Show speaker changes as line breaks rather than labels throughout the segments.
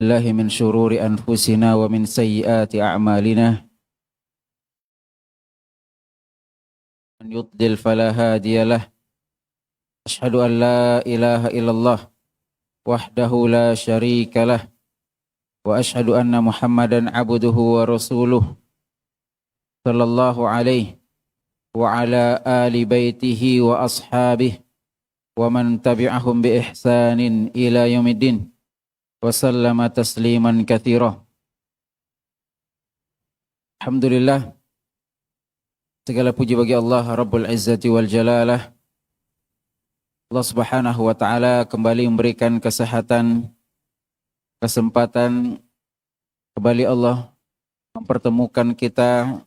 الله من شرور أنفسنا ومن سيئات أعمالنا من يضلل فلا هادي له أشهد أن لا إله إلا الله وحده لا شريك له وأشهد أن محمدا عبده ورسوله صلى الله عليه وعلى آل بيته وأصحابه ومن تبعهم بإحسان إلى يوم الدين وسلم تسليما كثيرا. Alhamdulillah, segala puji bagi Allah Rabbul Izzati wal Jalalah. Allah Subhanahu wa taala kembali memberikan kesehatan, kesempatan, kembali Allah mempertemukan kita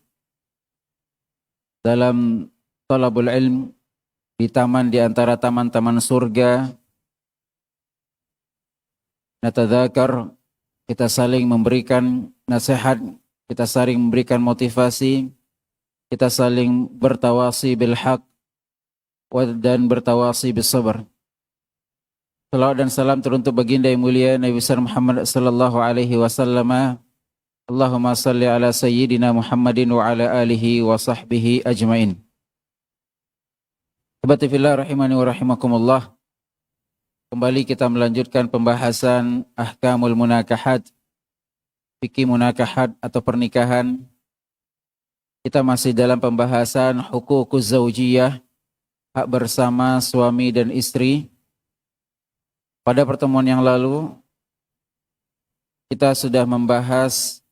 dalam talabul ilm di taman di antara taman-taman surga. Natadzakar, kita saling memberikan nasihat, kita saling memberikan motivasi, kita saling bertawasi bil haq dan bertawasi bis sabar. Salawat dan salam teruntuk baginda yang mulia Nabi besar Muhammad sallallahu alaihi wasallam. Allahumma salli ala sayyidina Muhammadin wa ala alihi wa sahbihi ajmain. Habati fillah rahimani wa rahimakumullah. Kembali kita melanjutkan pembahasan ahkamul munakahat, fikih munakahat atau pernikahan. Kita masih dalam pembahasan hukukuz zaujiyah, hak bersama suami dan istri. Pada pertemuan yang lalu kita sudah membahas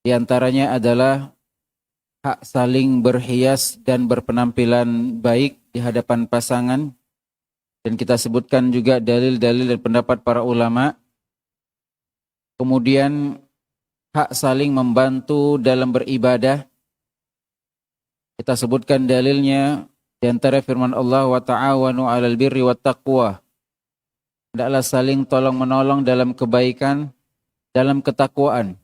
diantaranya adalah hak saling berhias dan berpenampilan baik di hadapan pasangan. Dan kita sebutkan juga dalil-dalil dan pendapat para ulama. Kemudian hak saling membantu dalam beribadah. Kita sebutkan dalilnya di antara firman Allah wa ta'awanu 'alal birri wat taqwa. Hendaklah saling tolong menolong dalam kebaikan, dalam ketakwaan.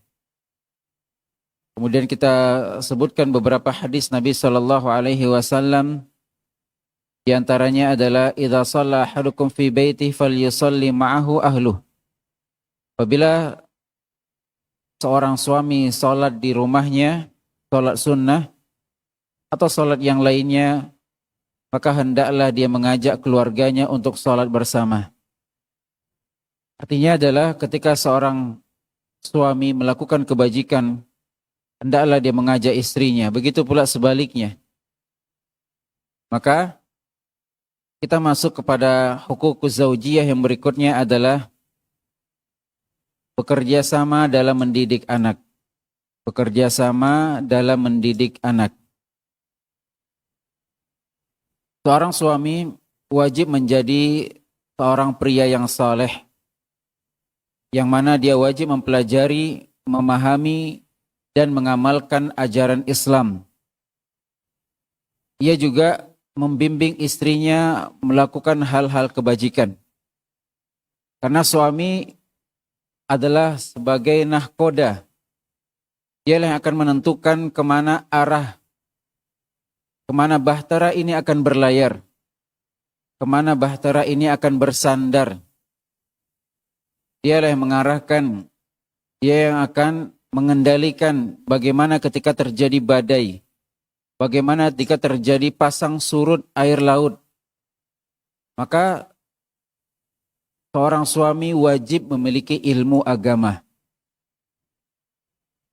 Kemudian kita sebutkan beberapa hadis Nabi sallallahu alaihi wasallam. Di antaranya adalah idza shalla ahadukum fi baitihi falyusalli ma'ahu ahluh. Apabila seorang suami salat di rumahnya, salat sunnah atau salat yang lainnya, maka hendaklah dia mengajak keluarganya untuk salat bersama. Artinya adalah ketika seorang suami melakukan kebajikan, hendaklah dia mengajak istrinya, begitu pula sebaliknya. Maka kita masuk kepada hukukuz zaujiyah yang berikutnya adalah bekerja sama dalam mendidik anak. Bekerja sama dalam mendidik anak. Seorang suami wajib menjadi seorang pria yang saleh, yang mana dia wajib mempelajari, memahami, dan mengamalkan ajaran Islam. Ia juga membimbing istrinya melakukan hal-hal kebajikan. Karena suami adalah sebagai nahkoda. Dialah yang akan menentukan kemana arah, kemana bahtera ini akan berlayar, kemana bahtera ini akan bersandar. Dialah yang mengarahkan, dia yang akan mengendalikan bagaimana ketika terjadi badai, bagaimana ketika terjadi pasang surut air laut. Maka seorang suami wajib memiliki ilmu agama.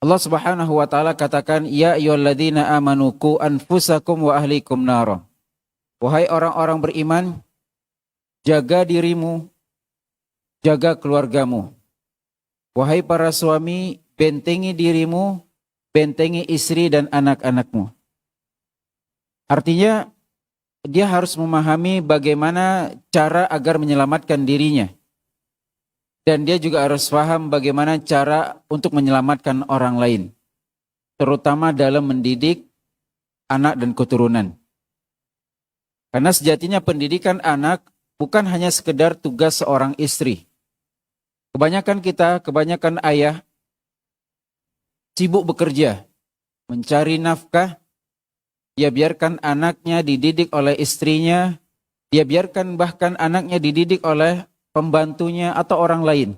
Allah Subhanahu wa taala katakan, ya ayyuhalladzina amanu qu anfusakum wa ahlikum nara. Wahai orang-orang beriman, jaga dirimu, jaga keluargamu. Wahai para suami, bentengi dirimu, bentengi istri dan anak-anakmu. Artinya dia harus memahami bagaimana cara agar menyelamatkan dirinya. Dan dia juga harus paham bagaimana cara untuk menyelamatkan orang lain. Terutama dalam mendidik anak dan keturunan. Karena sejatinya pendidikan anak bukan hanya sekedar tugas seorang istri. Kebanyakan ayah sibuk bekerja, mencari nafkah. Dia biarkan anaknya dididik oleh istrinya. Dia biarkan bahkan anaknya dididik oleh pembantunya atau orang lain.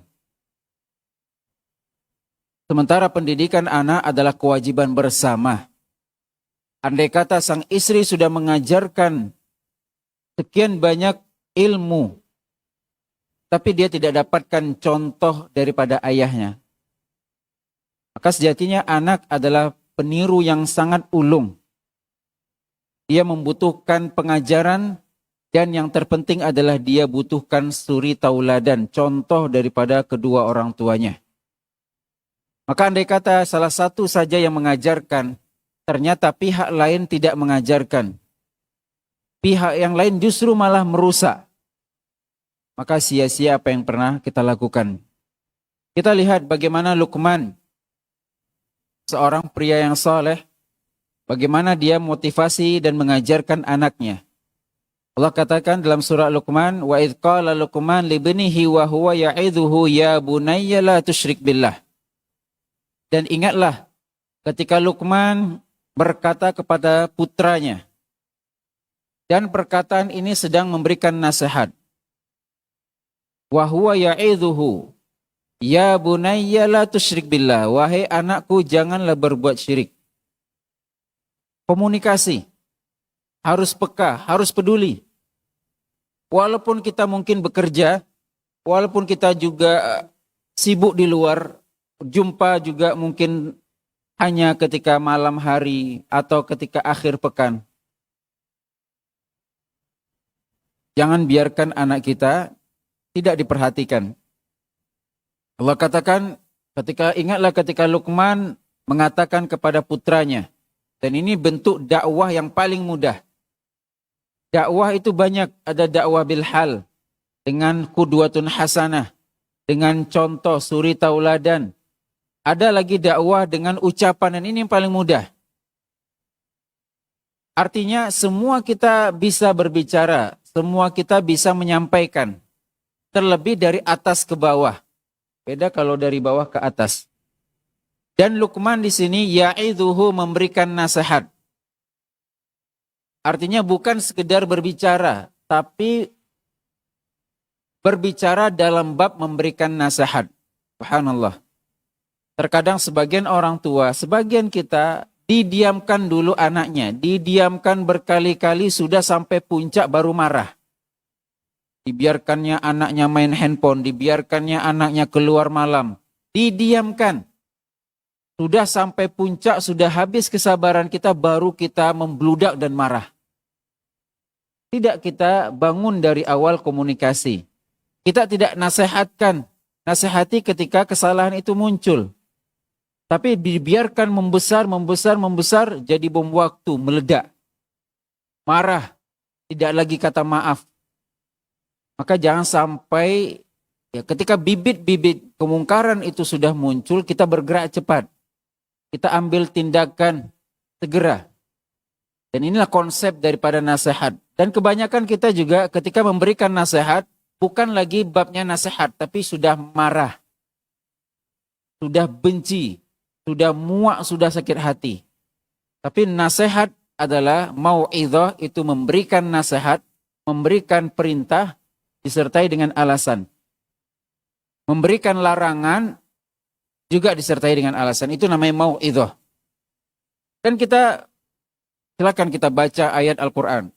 Sementara pendidikan anak adalah kewajiban bersama. Andai kata sang istri sudah mengajarkan sekian banyak ilmu, tapi dia tidak dapatkan contoh daripada ayahnya, maka sejatinya anak adalah peniru yang sangat ulung. Dia membutuhkan pengajaran dan yang terpenting adalah dia butuhkan suri tauladan, contoh daripada kedua orang tuanya. Maka andai kata salah satu saja yang mengajarkan, ternyata pihak lain tidak mengajarkan, pihak yang lain justru malah merusak, maka sia-sia apa yang pernah kita lakukan. Kita lihat bagaimana Luqman, seorang pria yang saleh, bagaimana dia motivasi dan mengajarkan anaknya. Allah katakan dalam surah Luqman, wa idh qala Luqman li ibnihi wa huwa ya'idhuhu ya bunayya la tusyrik billah. Dan ingatlah ketika Luqman berkata kepada putranya, dan perkataan ini sedang memberikan nasihat. Wa huwa ya'idhuhu ya bunayya la tusyrik billah. Wahai anakku, janganlah berbuat syirik. Komunikasi harus peka, harus peduli. Walaupun kita mungkin bekerja, walaupun kita juga sibuk di luar, jumpa juga mungkin hanya ketika malam hari atau ketika akhir pekan. Jangan biarkan anak kita tidak diperhatikan. Allah katakan ingatlah ketika Luqman mengatakan kepada putranya, dan ini bentuk dakwah yang paling mudah. Dakwah itu banyak, ada dakwah bilhal, dengan qudwatun hasanah, dengan contoh suri tauladan. Ada lagi dakwah dengan ucapan, dan ini yang paling mudah. Artinya semua kita bisa berbicara, semua kita bisa menyampaikan. Terlebih dari atas ke bawah. Beda kalau dari bawah ke atas. Dan Luqman di sini ya'idhuhu, memberikan nasihat. Artinya bukan sekedar berbicara, tapi berbicara dalam bab memberikan nasihat. Subhanallah. Terkadang sebagian orang tua, sebagian kita didiamkan dulu anaknya, didiamkan berkali-kali sudah sampai puncak baru marah. Dibiarkannya anaknya main handphone, dibiarkannya anaknya keluar malam, didiamkan. Sudah sampai puncak, sudah habis kesabaran kita, baru kita membludak dan marah. Tidak kita bangun dari awal komunikasi. Kita tidak nasihati ketika kesalahan itu muncul. Tapi dibiarkan membesar, jadi bom waktu, meledak. Marah, tidak lagi kata maaf. Maka jangan sampai ketika bibit-bibit kemungkaran itu sudah muncul, kita bergerak cepat. Kita ambil tindakan segera. Dan inilah konsep daripada nasihat. Dan kebanyakan kita juga ketika memberikan nasihat, bukan lagi babnya nasihat, tapi sudah marah. Sudah benci. Sudah muak, sudah sakit hati. Tapi nasihat adalah mau'idhah, itu memberikan nasihat, memberikan perintah, disertai dengan alasan. Memberikan larangan, juga disertai dengan alasan. Itu namanya mau'idhah. Dan silakan kita baca ayat Al-Quran.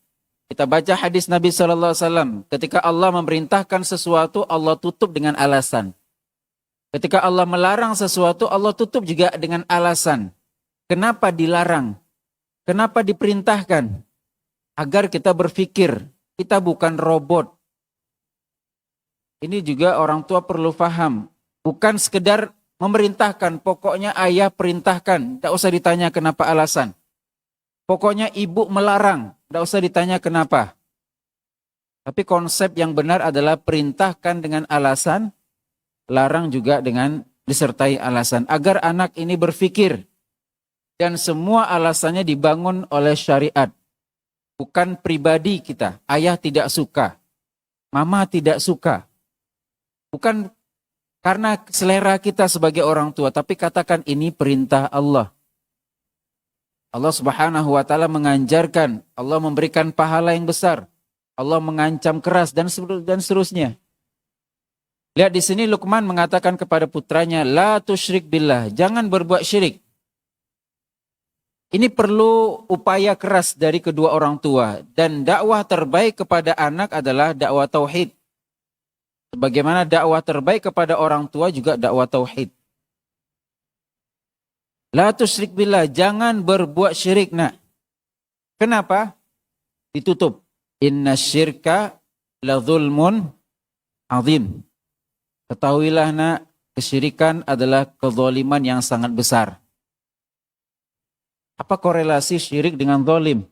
Kita baca hadis Nabi SAW. Ketika Allah memerintahkan sesuatu, Allah tutup dengan alasan. Ketika Allah melarang sesuatu, Allah tutup juga dengan alasan. Kenapa dilarang? Kenapa diperintahkan? Agar kita berpikir, kita bukan robot. Ini juga orang tua perlu paham. Bukan sekedar memerintahkan, pokoknya ayah perintahkan, tidak usah ditanya kenapa alasan. Pokoknya ibu melarang, tidak usah ditanya kenapa. Tapi konsep yang benar adalah perintahkan dengan alasan, larang juga dengan disertai alasan. Agar anak ini berpikir. Dan semua alasannya dibangun oleh syariat. Bukan pribadi kita. Ayah tidak suka. Mama tidak suka. Bukan karena selera kita sebagai orang tua. Tapi katakan ini perintah Allah. Allah Subhanahu wa ta'ala menganjarkan. Allah memberikan pahala yang besar. Allah mengancam keras dan seterusnya. Lihat di sini Luqman mengatakan kepada putranya, la tusyrik billah, jangan berbuat syirik. Ini perlu upaya keras dari kedua orang tua. Dan dakwah terbaik kepada anak adalah dakwah tauhid. Sebagaimana dakwah terbaik kepada orang tua juga dakwah tauhid. La tusyrik billah, jangan berbuat syirik nak. Kenapa? Ditutup. Inna syirka la zulmun azim. Ketahuilah nak, kesyirikan adalah kezaliman yang sangat besar. Apa korelasi syirik dengan zalim?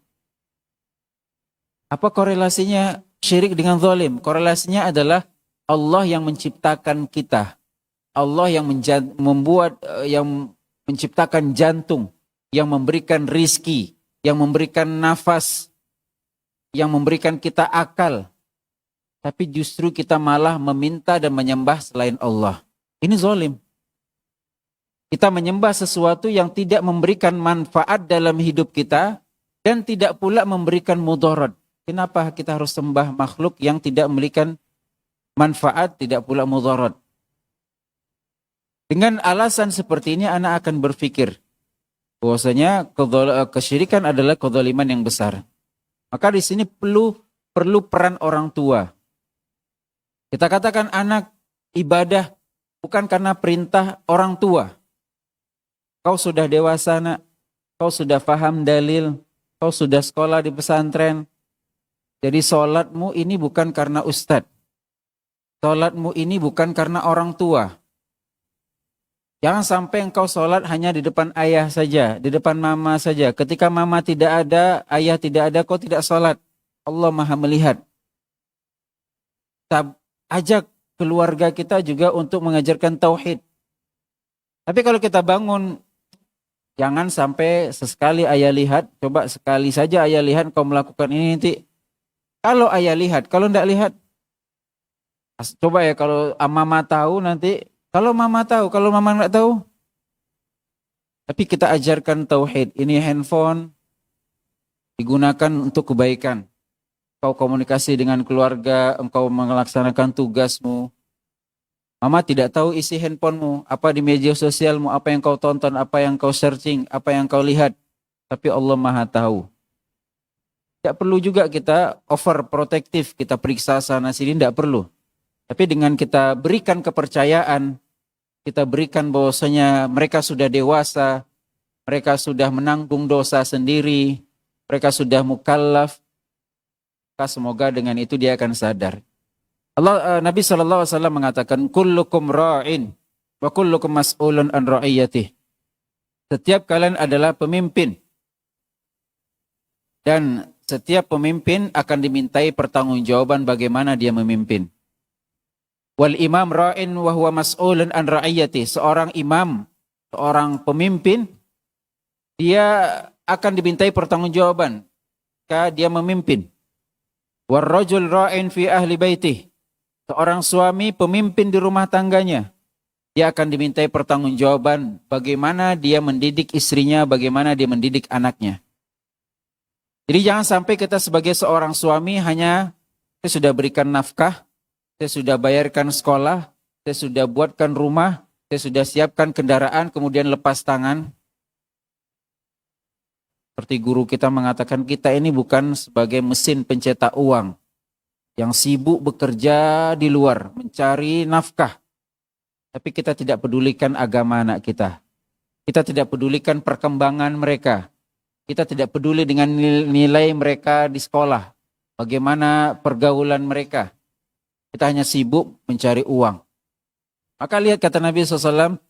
Apa korelasinya syirik dengan zalim? Korelasinya adalah Allah yang menciptakan kita. Allah yang yang menciptakan jantung, yang memberikan rizki, yang memberikan nafas, yang memberikan kita akal. Tapi justru kita malah meminta dan menyembah selain Allah. Ini zalim. Kita menyembah sesuatu yang tidak memberikan manfaat dalam hidup kita dan tidak pula memberikan mudarat. Kenapa kita harus sembah makhluk yang tidak memberikan manfaat, tidak pula mudarat? Dengan alasan seperti ini anak akan berpikir bahwasanya kesyirikan adalah kezaliman yang besar. Maka di sini perlu peran orang tua. Kita katakan anak ibadah bukan karena perintah orang tua. Kau sudah dewasa nak, kau sudah paham dalil, kau sudah sekolah di pesantren. Jadi sholatmu ini bukan karena ustadz. Sholatmu ini bukan karena orang tua. Jangan sampai engkau sholat hanya di depan ayah saja, di depan mama saja. Ketika mama tidak ada, ayah tidak ada, kau tidak sholat. Allah Maha melihat. Kita ajak keluarga kita juga untuk mengajarkan tauhid. Tapi kalau kita bangun, jangan sampai sesekali ayah lihat, coba sekali saja ayah lihat kau melakukan ini nanti. Kalau ayah lihat, kalau tidak lihat, coba ya kalau mama tahu nanti, kalau mama tahu, kalau mama tidak tahu. Tapi kita ajarkan tauhid, ini handphone digunakan untuk kebaikan. Kau komunikasi dengan keluarga, engkau melaksanakan tugasmu. Mama tidak tahu isi handphonemu, apa di media sosialmu, apa yang kau tonton, apa yang kau searching, apa yang kau lihat. Tapi Allah Maha tahu. Tidak perlu juga kita overprotective, kita periksa sana sini, tidak perlu. Tapi dengan kita berikan kepercayaan, kita berikan bahwasanya mereka sudah dewasa, mereka sudah menanggung dosa sendiri, mereka sudah mukallaf, maka semoga dengan itu dia akan sadar. Nabi SAW mengatakan, kullukum ra'in wa kullukum mas'ulun an ra'iyatih. Setiap kalian adalah pemimpin. Dan setiap pemimpin akan dimintai pertanggungjawaban bagaimana dia memimpin. Wal imam ra'in wa huwa mas'ulun an ra'iyatih. Seorang imam, seorang pemimpin, dia akan dimintai pertanggungjawaban jika dia memimpin. War rajul ra'in fi ahli baitih. Seorang suami pemimpin di rumah tangganya, dia akan dimintai pertanggungjawaban bagaimana dia mendidik istrinya, bagaimana dia mendidik anaknya. Jadi jangan sampai kita sebagai seorang suami hanya saya sudah berikan nafkah, saya sudah bayarkan sekolah, saya sudah buatkan rumah, saya sudah siapkan kendaraan, kemudian lepas tangan. Seperti guru kita mengatakan, kita ini bukan sebagai mesin pencetak uang yang sibuk bekerja di luar, mencari nafkah. Tapi kita tidak pedulikan agama anak kita. Kita tidak pedulikan perkembangan mereka. Kita tidak peduli dengan nilai mereka di sekolah. Bagaimana pergaulan mereka. Kita hanya sibuk mencari uang. Maka lihat kata Nabi SAW,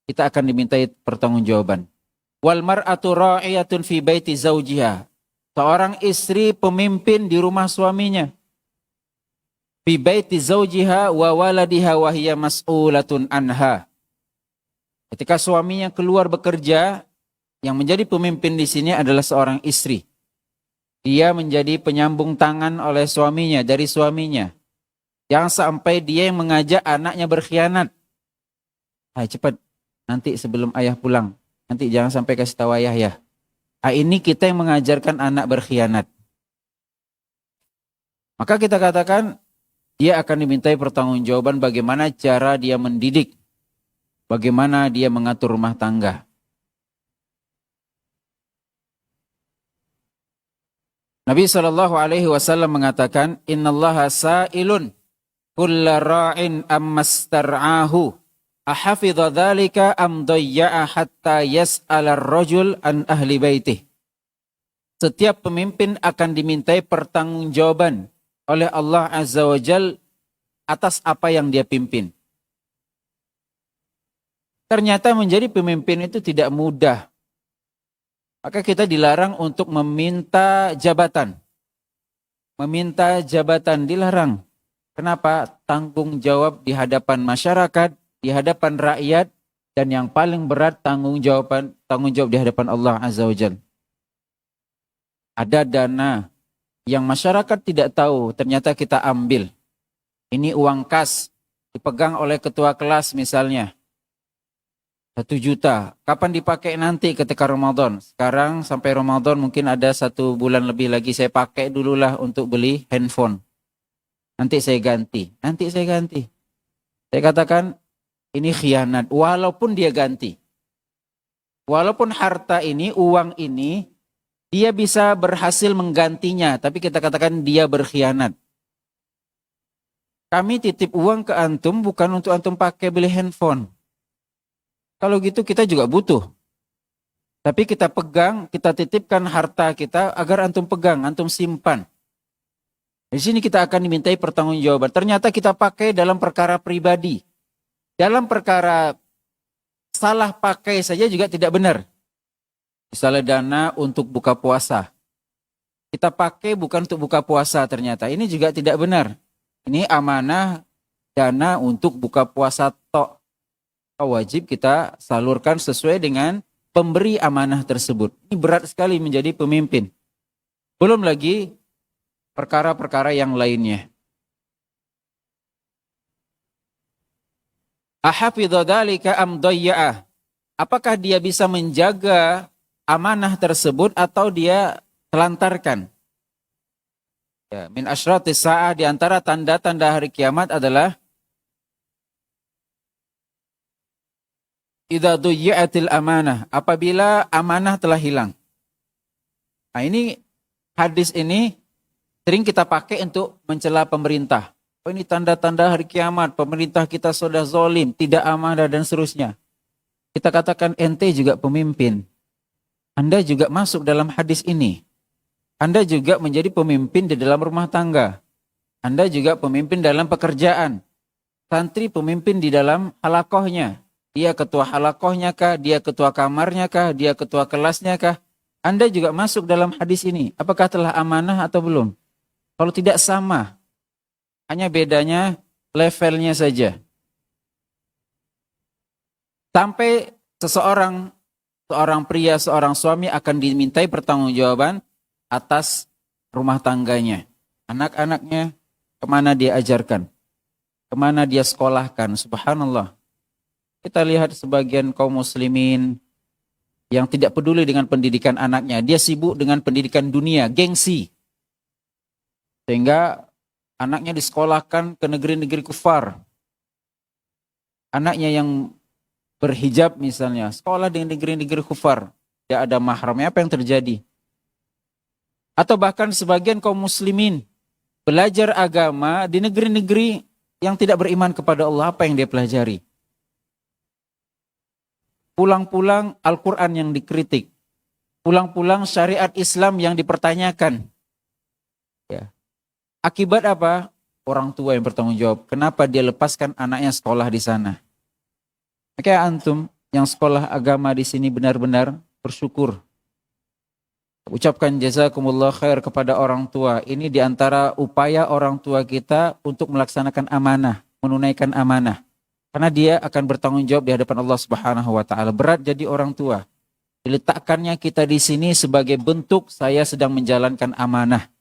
kita akan dimintai pertanggungjawaban. Wal mar'atu ra'iyatun fi baiti zawjiha. Seorang istri pemimpin di rumah suaminya. Fi baiti zawjiha wa waladiha wa hiya mas'ulatun anha. Ketika suaminya keluar bekerja, yang menjadi pemimpin di sini adalah seorang istri. Dia menjadi penyambung tangan oleh suaminya, dari suaminya. Jangan sampai dia yang mengajak anaknya berkhianat. Hai cepat, nanti sebelum ayah pulang. Nanti jangan sampai kasih tahu ayah ya. Ini kita yang mengajarkan anak berkhianat. Maka kita katakan, dia akan dimintai pertanggungjawaban bagaimana cara dia mendidik, bagaimana dia mengatur rumah tangga. Nabi SAW mengatakan, Innallaha sa'ilun kulla ra'in ammastar'ahu ahafidha dhalika am dayya'a hatta yas'ala ar-rajul an ahli baitih. Setiap pemimpin akan dimintai pertanggungjawaban oleh Allah Azza wa Jal atas apa yang dia pimpin. Ternyata menjadi pemimpin itu tidak mudah. Maka kita dilarang untuk meminta jabatan. Meminta jabatan dilarang. Kenapa? Tanggung jawab di hadapan masyarakat, di hadapan rakyat, dan yang paling berat tanggung jawab di hadapan Allah Azza wa Jalla. Ada dana yang masyarakat tidak tahu, ternyata kita ambil. Ini uang kas, dipegang oleh ketua kelas misalnya. 1 juta. Kapan dipakai nanti ketika Ramadan? Sekarang sampai Ramadan mungkin ada 1 bulan lebih lagi. Saya pakai dululah untuk beli handphone. Nanti saya ganti. Saya katakan ini khianat. Walaupun dia ganti. Walaupun harta ini, uang ini, dia bisa berhasil menggantinya. Tapi kita katakan dia berkhianat. Kami titip uang ke antum bukan untuk antum pakai beli handphone. Kalau gitu kita juga butuh. Tapi kita pegang, kita titipkan harta kita agar antum pegang, antum simpan. Di sini kita akan dimintai pertanggungjawaban. Ternyata kita pakai dalam perkara pribadi. Dalam perkara salah pakai saja juga tidak benar. Misalnya dana untuk buka puasa. Kita pakai bukan untuk buka puasa ternyata. Ini juga tidak benar. Ini amanah dana untuk buka puasa tok. Wajib kita salurkan sesuai dengan pemberi amanah tersebut. Ini berat sekali menjadi pemimpin. Belum lagi perkara-perkara yang lainnya. Ahafidha dzalika am dayya'ah. Apakah dia bisa menjaga amanah tersebut atau dia telantarkan? Ya, min asyratis sa'ah, di antara tanda-tanda hari kiamat adalah idza duyyi'atil amanah, apabila amanah telah hilang. Nah, ini hadis ini sering kita pakai untuk mencela pemerintah. Oh, ini tanda-tanda hari kiamat, pemerintah kita sudah zalim, tidak amanah dan seterusnya. Kita katakan ente juga pemimpin. Anda juga masuk dalam hadis ini. Anda juga menjadi pemimpin di dalam rumah tangga. Anda juga pemimpin dalam pekerjaan. Santri pemimpin di dalam halakohnya. Dia ketua halakohnya kah? Dia ketua kamarnya kah? Dia ketua kelasnya kah? Anda juga masuk dalam hadis ini. Apakah telah amanah atau belum? Kalau tidak sama, hanya bedanya levelnya saja. Sampai seorang pria, seorang suami akan dimintai pertanggungjawaban atas rumah tangganya. Anak-anaknya, kemana dia ajarkan? Kemana dia sekolahkan? Subhanallah. Kita lihat sebagian kaum muslimin yang tidak peduli dengan pendidikan anaknya. Dia sibuk dengan pendidikan dunia, gengsi. Sehingga anaknya disekolahkan ke negeri-negeri kufar. Anaknya yang berhijab misalnya, sekolah di negeri-negeri kufar. Tidak ada mahramnya, apa yang terjadi? Atau bahkan sebagian kaum muslimin belajar agama di negeri-negeri yang tidak beriman kepada Allah, apa yang dia pelajari? Pulang-pulang Al-Quran yang dikritik. Pulang-pulang syariat Islam yang dipertanyakan. Ya. Akibat apa? Orang tua yang bertanggung jawab. Kenapa dia lepaskan anaknya sekolah di sana? Maka antum yang sekolah agama di sini benar-benar bersyukur. Ucapkan jazakumullah khair kepada orang tua. Ini diantara upaya orang tua kita untuk melaksanakan amanah, menunaikan amanah. Karena dia akan bertanggung jawab di hadapan Allah Subhanahu wa taala. Berat jadi orang tua. Diletakkannya kita di sini sebagai bentuk saya sedang menjalankan amanah.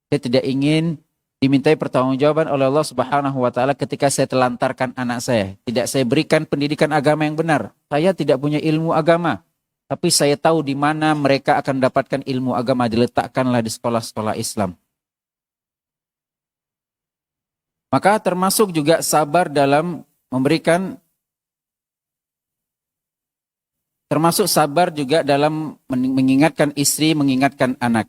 Saya tidak ingin dimintai pertanggungjawaban oleh Allah Subhanahu wa taala ketika saya telantarkan anak saya. Tidak saya berikan pendidikan agama yang benar. Saya tidak punya ilmu agama, tapi saya tahu di mana mereka akan mendapatkan ilmu agama. Diletakkanlah di sekolah-sekolah Islam. Maka termasuk juga sabar dalam memberikan, termasuk sabar juga dalam mengingatkan istri, mengingatkan anak.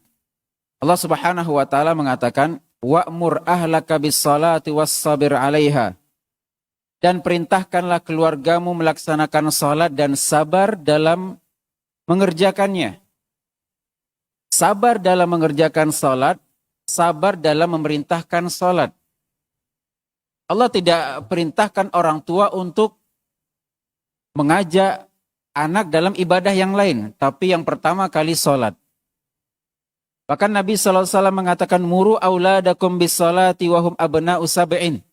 Allah Subhanahu wa taala mengatakan, "Wa'mur ahlaka bis-salati was-sabir 'alaiha." Dan perintahkanlah keluargamu melaksanakan salat dan sabar dalam mengerjakannya. Sabar dalam mengerjakan salat, sabar dalam memerintahkan salat. Allah tidak perintahkan orang tua untuk mengajak anak dalam ibadah yang lain, tapi yang pertama kali salat. Bahkan Nabi SAW mengatakan, "Muru auladakum bis-salati wa hum abna'u sab'in."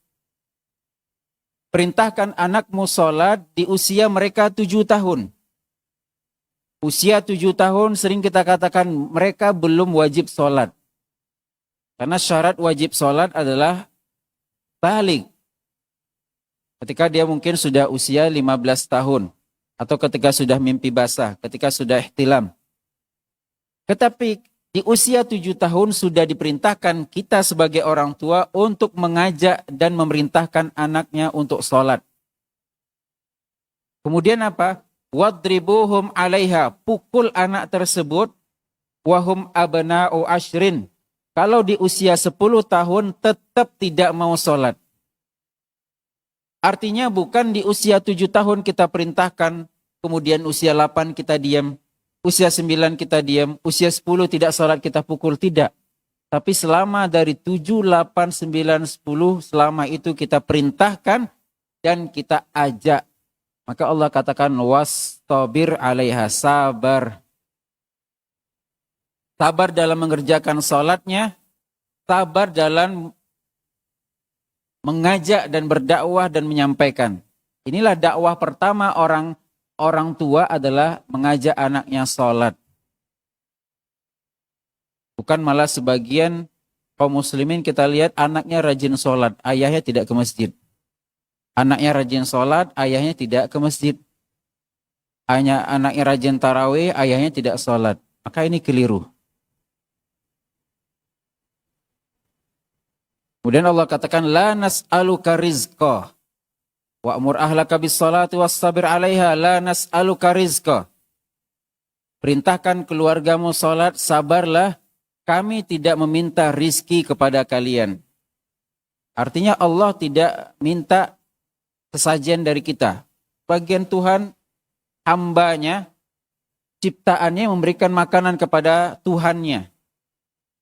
Perintahkan anakmu salat di usia mereka 7 tahun. Usia 7 tahun sering kita katakan mereka belum wajib salat. Karena syarat wajib salat adalah baligh. Ketika dia mungkin sudah usia 15 tahun. Atau ketika sudah mimpi basah, ketika sudah ihtilam. Tetapi di usia 7 tahun sudah diperintahkan kita sebagai orang tua untuk mengajak dan memerintahkan anaknya untuk sholat. Kemudian apa? Wadribuhum 'alaiha, pukul anak tersebut, wahum abna'u ashrin. Kalau di usia 10 tahun tetap tidak mau sholat. Artinya bukan di usia 7 tahun kita perintahkan, kemudian usia 8 kita diam. Usia 9 kita diam, usia 10 tidak sholat kita pukul, tidak. Tapi selama dari 7, 8, 9, 10, selama itu kita perintahkan dan kita ajak. Maka Allah katakan, wastabir 'alaiha, sabar. Sabar dalam mengerjakan sholatnya, sabar dalam mengajak dan berdakwah dan menyampaikan. Inilah dakwah pertama orang tua adalah mengajak anaknya sholat. Bukan malah sebagian kaum muslimin kita lihat anaknya rajin sholat, ayahnya tidak ke masjid. Anaknya rajin sholat, ayahnya tidak ke masjid. Anaknya rajin tarawih, ayahnya tidak sholat. Maka ini keliru. Kemudian Allah katakan, la nas'aluka rizqa. Wa'mur ahlaka bis-salati was-sabir 'alaiha, la nas'aluka rizqa. Perintahkan keluargamu salat, sabarlah, kami tidak meminta rizki kepada kalian. Artinya Allah tidak minta sesajen dari kita. Bagian Tuhan, hambanya, ciptaannya memberikan makanan kepada Tuhannya,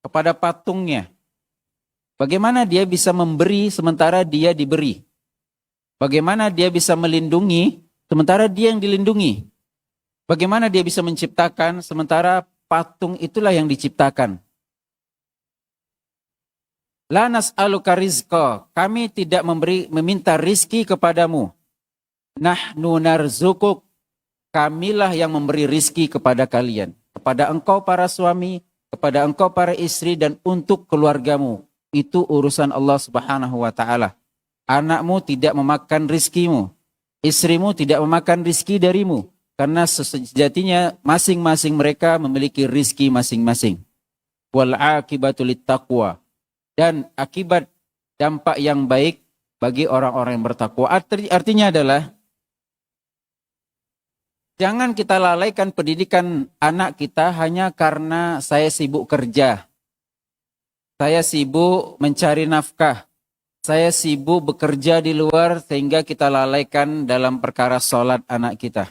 kepada patungnya. Bagaimana dia bisa memberi sementara dia diberi? Bagaimana dia bisa melindungi sementara dia yang dilindungi? Bagaimana dia bisa menciptakan sementara patung itulah yang diciptakan? La nas'aluka rizqa, kami tidak meminta rizki kepadamu. Nahnu narzukuk, kamilah yang memberi rizki kepada kalian. Kepada engkau para suami, kepada engkau para istri, dan untuk keluargamu. Itu urusan Allah Subhanahu wa ta'ala. Anakmu tidak memakan rizkimu. Istrimu tidak memakan rizki darimu. Karena sejatinya masing-masing mereka memiliki rizki masing-masing. Wal akibatu littaqwa. Dan akibat dampak yang baik bagi orang-orang yang bertakwa. Artinya adalah jangan kita lalaikan pendidikan anak kita hanya karena saya sibuk kerja. Saya sibuk mencari nafkah. Saya sibuk bekerja di luar sehingga kita lalaikan dalam perkara sholat anak kita.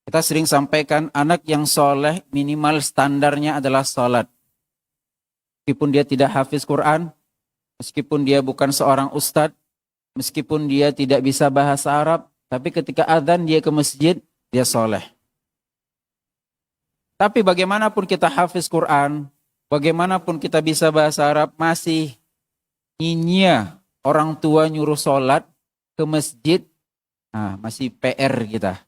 Kita sering sampaikan anak yang soleh minimal standarnya adalah sholat. Meskipun dia tidak hafiz Quran, meskipun dia bukan seorang ustadz, meskipun dia tidak bisa bahasa Arab, tapi ketika azan dia ke masjid, dia soleh. Tapi bagaimanapun kita hafiz Quran, bagaimanapun kita bisa bahasa Arab, masih nyinyia orang tua nyuruh sholat ke masjid, nah, masih PR kita.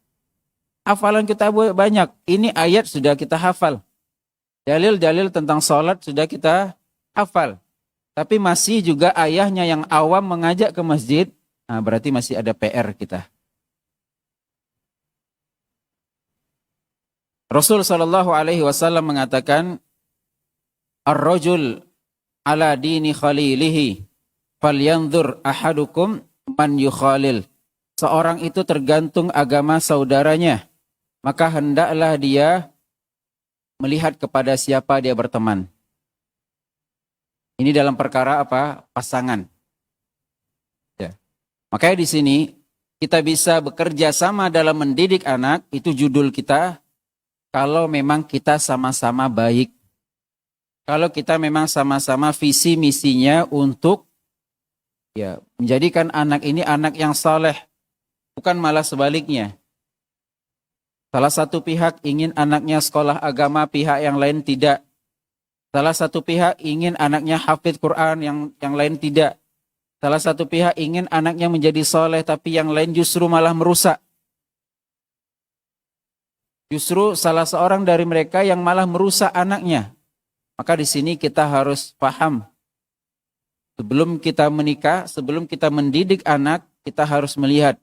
Hafalan kita banyak, ini ayat sudah kita hafal. Dalil-dalil tentang sholat sudah kita hafal. Tapi masih juga ayahnya yang awam mengajak ke masjid, nah, berarti masih ada PR kita. Rasul SAW mengatakan, Ar-rajul ala dini khalilihi. falyanzur ahadukum man yukhalil. Seorang itu tergantung agama saudaranya, maka hendaklah dia melihat kepada siapa dia berteman. Ini dalam perkara apa? Pasangan. Ya. Makanya di sini kita bisa bekerja sama dalam mendidik anak, itu judul kita, kalau memang kita sama-sama baik. Kalau kita memang sama-sama visi misinya untuk menjadikan anak ini anak yang saleh, bukan malah sebaliknya. Salah satu pihak ingin anaknya sekolah agama, pihak yang lain tidak. Salah satu pihak ingin anaknya hafidz Quran, yang lain tidak. Salah satu pihak ingin anaknya menjadi soleh, tapi yang lain justru malah merusak. Justru salah seorang dari mereka yang malah merusak anaknya. Maka di sini kita harus paham. Sebelum kita menikah, sebelum kita mendidik anak, kita harus melihat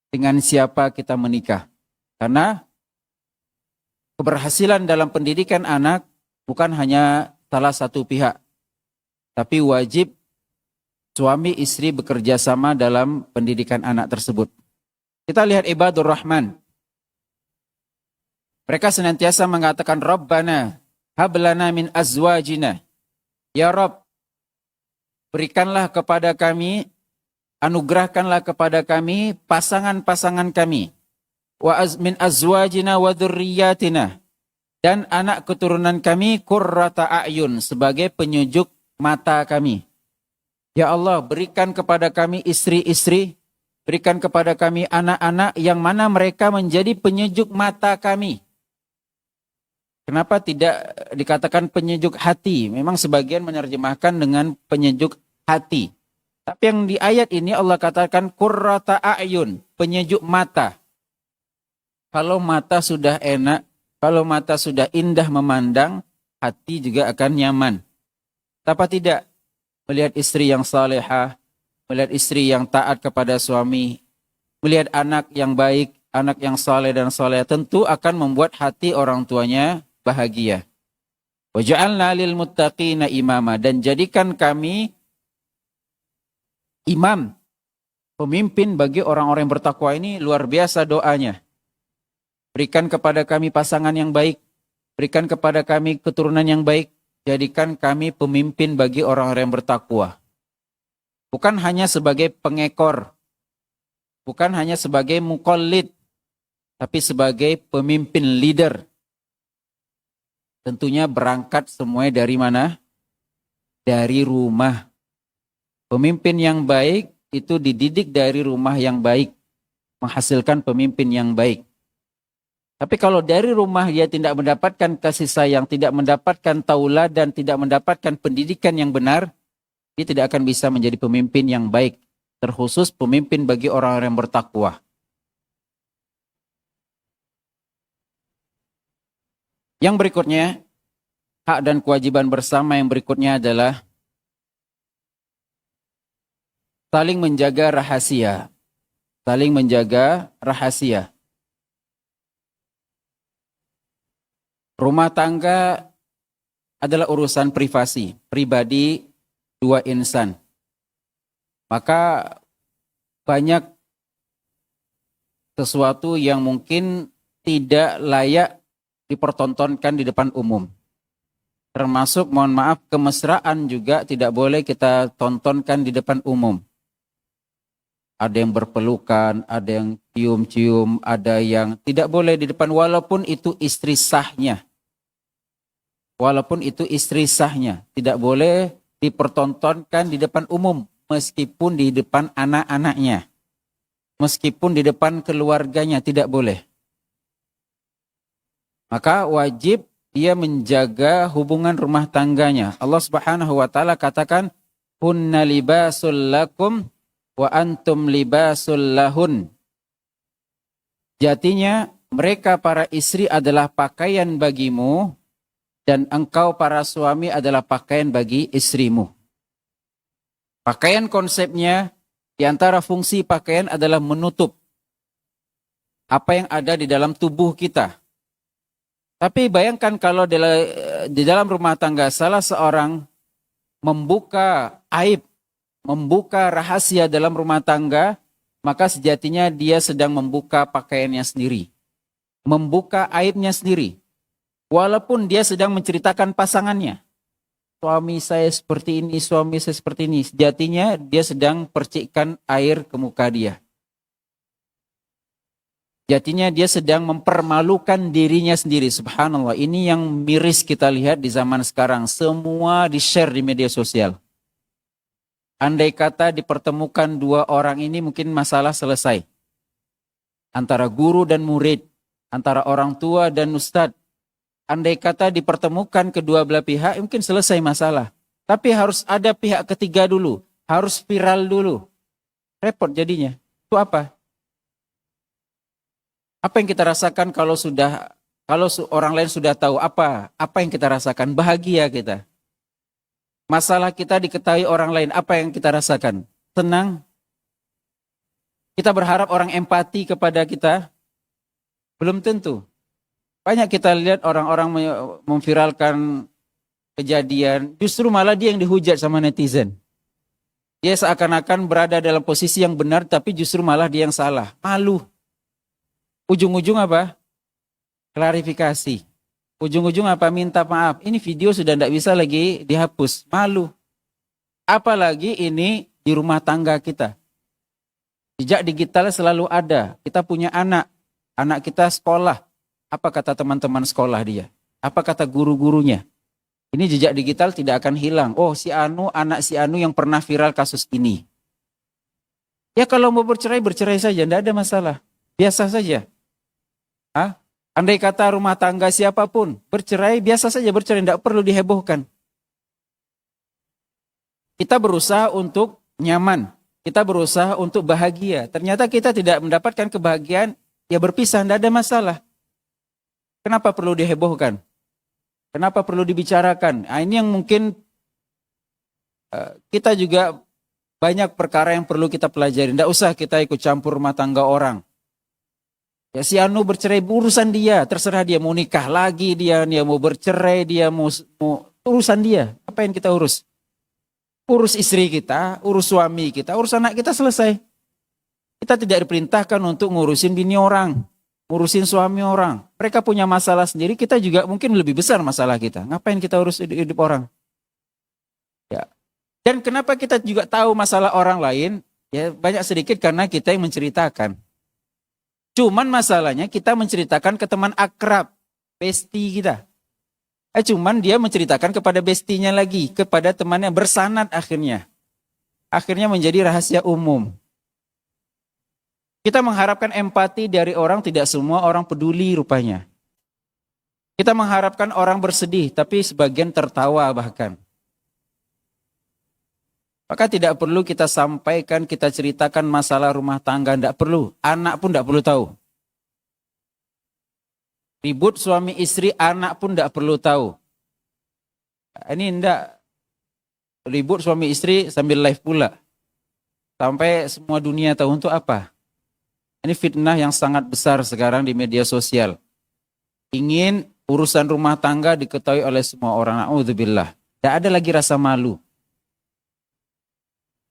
dengan siapa kita menikah. Karena keberhasilan dalam pendidikan anak bukan hanya salah satu pihak. Tapi wajib suami istri bekerja sama dalam pendidikan anak tersebut. Kita lihat ibadur Rahman. Mereka senantiasa mengatakan, Rabbana hablana min azwajina. Ya Rabb, berikanlah kepada kami, anugerahkanlah kepada kami pasangan-pasangan kami. Min azwajina wa dzurriyyatina. Dan anak keturunan kami qurrata a'yun, sebagai penyejuk mata kami. Ya Allah, berikan kepada kami istri-istri, berikan kepada kami anak-anak yang mana mereka menjadi penyejuk mata kami. Kenapa tidak dikatakan penyejuk hati? Memang sebagian menerjemahkan dengan penyejuk hati. Tapi yang di ayat ini Allah katakan qurrata a'yun, penyejuk mata. Kalau mata sudah enak, kalau mata sudah indah memandang, hati juga akan nyaman. Apa tidak? Melihat istri yang salehah, melihat istri yang taat kepada suami, melihat anak yang baik, anak yang saleh dan saleh, tentu akan membuat hati orang tuanya bahagia. Wa ja'alna lil muttaqina imama, dan jadikan kami imam, pemimpin bagi orang-orang yang bertakwa. Ini luar biasa doanya. Berikan kepada kami pasangan yang baik, berikan kepada kami keturunan yang baik, jadikan kami pemimpin bagi orang-orang yang bertakwa. Bukan hanya sebagai pengekor, bukan hanya sebagai muqallid, tapi sebagai pemimpin leader. Tentunya berangkat semuanya dari mana? Dari rumah. Pemimpin yang baik itu dididik dari rumah yang baik, menghasilkan pemimpin yang baik. Tapi kalau dari rumah dia tidak mendapatkan kasih sayang, tidak mendapatkan tauladan, tidak mendapatkan pendidikan yang benar, dia tidak akan bisa menjadi pemimpin yang baik, terkhusus pemimpin bagi orang-orang yang bertakwa. Yang berikutnya, hak dan kewajiban bersama yang berikutnya adalah saling menjaga rahasia. Saling menjaga rahasia. Rumah tangga adalah urusan pribadi dua insan. Maka banyak sesuatu yang mungkin tidak layak dipertontonkan di depan umum. Termasuk, mohon maaf, kemesraan juga tidak boleh kita tontonkan di depan umum. Ada yang berpelukan, ada yang cium-cium, ada yang tidak boleh di depan, walaupun itu istri sahnya. Walaupun itu istri sahnya, tidak boleh dipertontonkan di depan umum, meskipun di depan anak-anaknya. Meskipun di depan keluarganya, tidak boleh. Maka wajib dia menjaga hubungan rumah tangganya. Allah Subhanahu wa taala katakan, "Hunna libasul lakum wa antum libasul lahun." Jatinya mereka para istri adalah pakaian bagimu dan engkau para suami adalah pakaian bagi istrimu. Pakaian konsepnya, di antara fungsi pakaian adalah menutup apa yang ada di dalam tubuh kita. Tapi bayangkan kalau di dalam rumah tangga salah seorang membuka aib membuka rahasia dalam rumah tangga, maka sejatinya dia sedang membuka pakaiannya sendiri. Membuka aibnya sendiri. Walaupun dia sedang menceritakan pasangannya. Suami saya seperti ini, suami saya seperti ini. Sejatinya dia sedang percikkan air ke muka dia. Sejatinya dia sedang mempermalukan dirinya sendiri. Subhanallah, ini yang miris kita lihat di zaman sekarang. Semua di-share di media sosial. Andai kata dipertemukan dua orang ini mungkin masalah selesai. Antara guru dan murid. Antara orang tua dan ustadz. Andai kata dipertemukan kedua belah pihak, mungkin selesai masalah. Tapi harus ada pihak ketiga dulu. Harus viral dulu. Repot jadinya. Itu apa? Apa yang kita rasakan kalau orang lain sudah tahu apa yang kita rasakan? Bahagia kita. Masalah kita diketahui orang lain, apa yang kita rasakan? Tenang. Kita berharap orang empati kepada kita? Belum tentu. Banyak kita lihat orang-orang memviralkan kejadian, justru malah dia yang dihujat sama netizen. Dia seakan-akan berada dalam posisi yang benar, tapi justru malah dia yang salah. Malu. Ujung-ujung apa? Klarifikasi. Ujung-ujung apa? Minta maaf. Ini video sudah tidak bisa lagi dihapus. Malu. Apalagi ini di rumah tangga kita. Jejak digital selalu ada. Kita punya anak. Anak kita sekolah. Apa kata teman-teman sekolah dia? Apa kata guru-gurunya? Ini jejak digital tidak akan hilang. Oh, anak si Anu yang pernah viral kasus ini. Ya kalau mau bercerai, bercerai saja. Tidak ada masalah. Biasa saja. Andai kata rumah tangga siapapun, bercerai, biasa saja bercerai. Tidak perlu dihebohkan. Kita berusaha untuk nyaman. Kita berusaha untuk bahagia. Ternyata kita tidak mendapatkan kebahagiaan, ya berpisah, tidak ada masalah. Kenapa perlu dihebohkan? Kenapa perlu dibicarakan? Nah, ini yang mungkin kita juga banyak perkara yang perlu kita pelajari. Tidak usah kita ikut campur rumah tangga orang. Ya, si Anu bercerai, urusan dia. Terserah dia mau nikah lagi, dia mau bercerai, dia mau urusan dia. Apa yang kita urus? Urus istri kita, urus suami kita, urus anak kita, selesai. Kita tidak diperintahkan untuk ngurusin bini orang. Ngurusin suami orang. Mereka punya masalah sendiri, kita juga mungkin lebih besar masalah kita. Ngapain kita urus hidup orang? Ya. Dan kenapa kita juga tahu masalah orang lain? Ya banyak sedikit karena kita yang menceritakan. Cuman masalahnya kita menceritakan ke teman akrab, bestie kita. Cuman dia menceritakan kepada bestinya lagi, kepada temannya, bersanad akhirnya. Akhirnya menjadi rahasia umum. Kita mengharapkan empati dari orang, tidak semua orang peduli rupanya. Kita mengharapkan orang bersedih, tapi sebagian tertawa bahkan. Maka tidak perlu kita sampaikan, kita ceritakan masalah rumah tangga, tidak perlu. Anak pun tidak perlu tahu. Ribut suami istri, anak pun tidak perlu tahu. Ini tidak. Ribut suami istri sambil live pula. Sampai semua dunia tahu, untuk apa? Ini fitnah yang sangat besar sekarang di media sosial. Ingin urusan rumah tangga diketahui oleh semua orang. Na'udzubillah. Tidak ada lagi rasa malu.